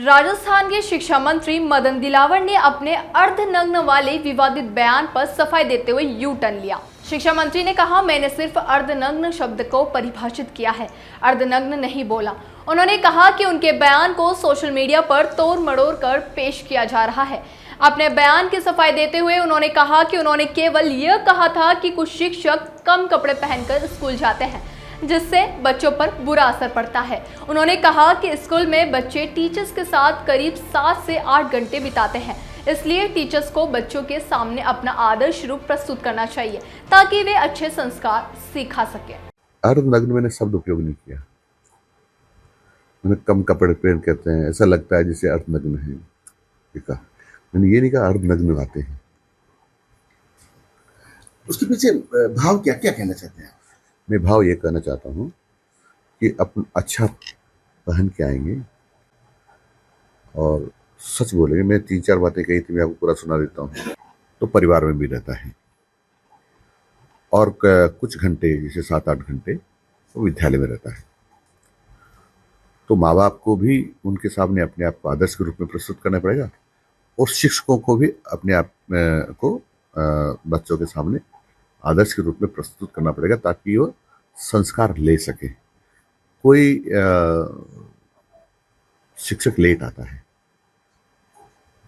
राजस्थान के शिक्षा मंत्री मदन दिलावर ने अपने अर्धनग्न वाले विवादित बयान पर सफाई देते हुए यू टर्न लिया। शिक्षा मंत्री ने कहा, मैंने सिर्फ अर्धनग्न शब्द को परिभाषित किया है, अर्धनग्न नहीं बोला। उन्होंने कहा कि उनके बयान को सोशल मीडिया पर तोड़ मरोड़ कर पेश किया जा रहा है। अपने बयान की सफाई देते हुए उन्होंने कहा कि उन्होंने केवल यह कहा था कि कुछ शिक्षक कम कपड़े पहनकर स्कूल जाते हैं, जिससे बच्चों पर बुरा असर पड़ता है। उन्होंने कहा कि स्कूल में बच्चे टीचर्स के साथ करीब 7 से 8 घंटे बिताते हैं, इसलिए टीचर्स को बच्चों के सामने अपना आदर्श रूप प्रस्तुत करना चाहिए ताकि वे अच्छे संस्कार सिखा सके। अर्धनग्न मैंने शब्द उपयोग नहीं किया। मैंने कम कपड़े पहन कहते हैं, ऐसा लगता है जैसे अर्धनग्न है, ठीक है। मैंने ये नहीं कहा अर्धनग्न आते हैं। उसके पीछे भाव क्या क्या कहना चाहते हैं आप? मैं भाव ये कहना चाहता हूँ कि अपन अच्छा पहन के आएंगे और सच बोलेंगे। मैं 3-4 बातें कही थी, मैं आपको पूरा सुना देता हूँ। तो परिवार में भी रहता है और कुछ घंटे जैसे 7-8 घंटे वो विद्यालय में रहता है। तो माँ बाप को भी उनके सामने अपने आप को आदर्श के रूप में प्रस्तुत करना पड़ेगा और शिक्षकों को भी अपने आप को बच्चों के सामने आदर्श के रूप में प्रस्तुत करना पड़ेगा ताकि वो संस्कार ले सके। कोई शिक्षक लेट आता है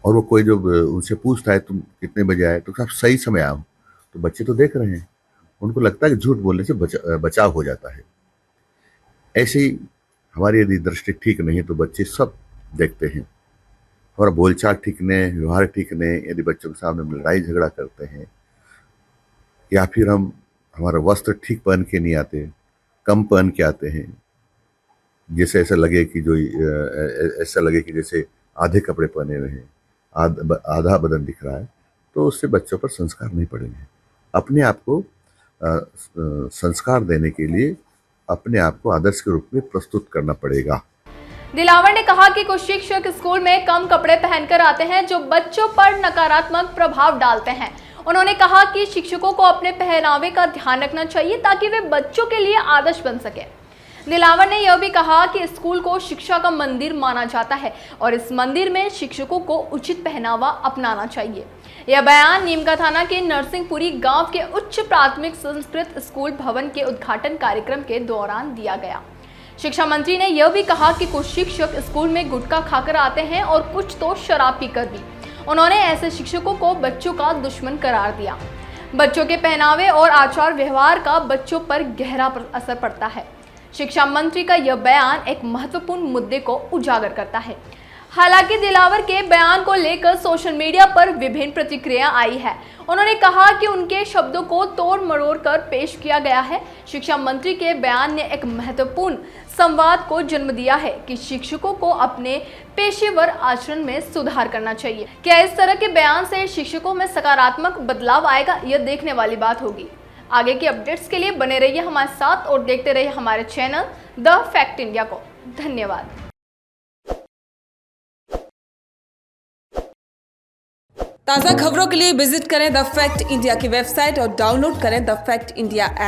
और वो कोई जो उनसे पूछता है तुम कितने बजे आए, तो आप सही समय आओ, तो बच्चे तो देख रहे हैं, उनको लगता है कि झूठ बोलने से बचाव हो जाता है। ऐसे ही हमारी यदि दृष्टि ठीक नहीं है तो बच्चे सब देखते हैं। हमारा बोलचाल ठीक नहीं, व्यवहार ठीक नहीं, यदि बच्चों के सामने हम लड़ाई झगड़ा करते हैं या फिर हम हमारा वस्त्र ठीक पहन के नहीं आते, कम पहन के आते हैं, जैसे ऐसा लगे कि जैसे आधे कपड़े पहने हुए हैं, आधा बदन दिख रहा है, तो उससे बच्चों पर संस्कार नहीं पड़ेंगे। अपने आप को संस्कार देने के लिए अपने आप को आदर्श के रूप में प्रस्तुत करना पड़ेगा। दिलावर ने कहा कि कुछ शिक्षक स्कूल में कम कपड़े पहनकर आते हैं जो बच्चों पर नकारात्मक प्रभाव डालते हैं। उन्होंने कहा कि शिक्षकों को अपने पहनावे का ध्यान रखना चाहिए ताकि वे बच्चों के लिए आदर्श बन सके। दिलावर ने यह भी कहा कि स्कूल को शिक्षा का मंदिर माना जाता है और इस मंदिर में शिक्षकों को उचित पहनावा अपनाना चाहिए। यह बयान नीमका थाना के नरसिंहपुरी गांव के उच्च प्राथमिक संस्कृत स्कूल भवन के उद्घाटन कार्यक्रम के दौरान दिया गया। शिक्षा मंत्री ने यह भी कहा कि कुछ शिक्षक स्कूल में गुटखा खाकर आते हैं और कुछ तो शराब पीकर भी। उन्होंने ऐसे शिक्षकों को बच्चों का दुश्मन करार दिया। बच्चों के पहनावे और आचार व्यवहार का बच्चों पर गहरा असर पड़ता है। शिक्षा मंत्री का यह बयान एक महत्वपूर्ण मुद्दे को उजागर करता है। हालांकि दिलावर के बयान को लेकर सोशल मीडिया पर विभिन्न प्रतिक्रिया आई है। उन्होंने कहा कि उनके शब्दों को तोड़ मरोड़ कर पेश किया गया है। शिक्षा मंत्री के बयान ने एक महत्वपूर्ण संवाद को जन्म दिया है कि शिक्षकों को अपने पेशेवर आचरण में सुधार करना चाहिए। क्या इस तरह के बयान से शिक्षकों में सकारात्मक बदलाव आएगा, यह देखने वाली बात होगी। आगे की अपडेट्स के लिए बने रहिए हमारे साथ और देखते रहिए हमारे चैनल द फैक्ट इंडिया को। धन्यवाद। ताज़ा खबरों के लिए विजिट करें द फैक्ट इंडिया की वेबसाइट और डाउनलोड करें द फैक्ट इंडिया ऐप।